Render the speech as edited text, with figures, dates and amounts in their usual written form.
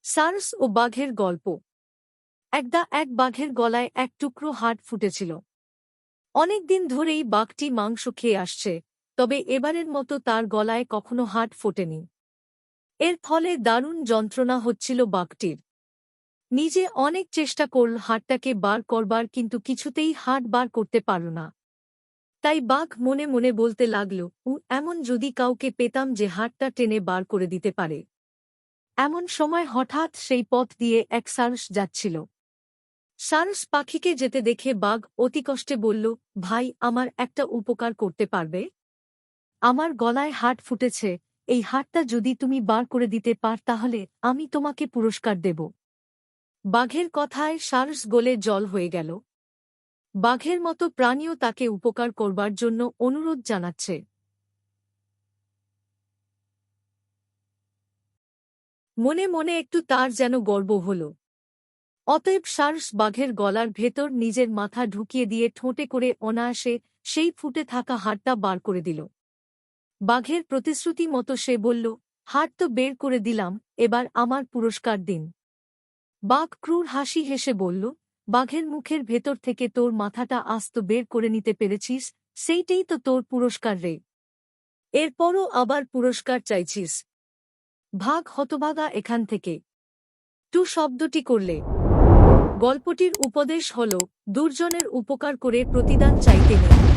SARS ও বাঘের গল্প। একদা এক বাঘের গলায় এক টুকরো হাড় ফুটেছিল। অনেক দিন ধরেই বাঘটি মাংস খেয়ে আসছে, তবে এবারের মতো তার গলায় কখনো হাড় ফোটেনি। এর ফলে দারুণ যন্ত্রণা হচ্ছিল বাঘটির। নিজে অনেক চেষ্টা করল হাড়টাকে বার করবার, কিন্তু কিছুতেই হাড় বার করতে পারল না। তাই বাঘ মনে মনে বলতে লাগল, এমন যদি কাউকে পেতাম যে হাড়টা টেনে বার করে দিতে পারে। এমন সময় হঠাৎ সেই পথ দিয়ে এক সারস যাচ্ছিল। সারস পাখিকে যেতে দেখে বাঘ অতি কষ্টে বলল, ভাই, আমার একটা উপকার করতে পারবে? আমার গলায় হাড় ফুটেছে, এই হাড়টা যদি তুমি বার করে দিতে পার তাহলে আমি তোমাকে পুরস্কার দেব। বাঘের কথায় সারস গলে জল হয়ে গেল। বাঘের মতো প্রাণীও তাকে উপকার করবার জন্য অনুরোধ জানাচ্ছে। মনে মনে একটু তার যেন গর্ব হল। অতএব সারস বাঘের গলার ভেতর নিজের মাথা ঢুকিয়ে দিয়ে ঠোঁটে করে অনায়াসে সেই ফুটে থাকা হাড়টা বার করে দিল। বাঘের প্রতিশ্রুতি মতো সে বলল, হাড় তো বের করে দিলাম, এবার আমার পুরস্কার দিন। বাঘ ক্রূর হাসি হেসে বলল, বাঘের মুখের ভেতর থেকে তোর মাথাটা আস্ত বের করে নিতে পেরেছিস, সেইটেই তো তোর পুরস্কার রে। এরপরও আবার পুরস্কার চাইছিস? ভাগ হতভাগা এখান থেকে। টু শব্দটি করলে। গল্পটির উপদেশ হল, দুর্জনের উপকার করে প্রতিদান চাইতে নেই।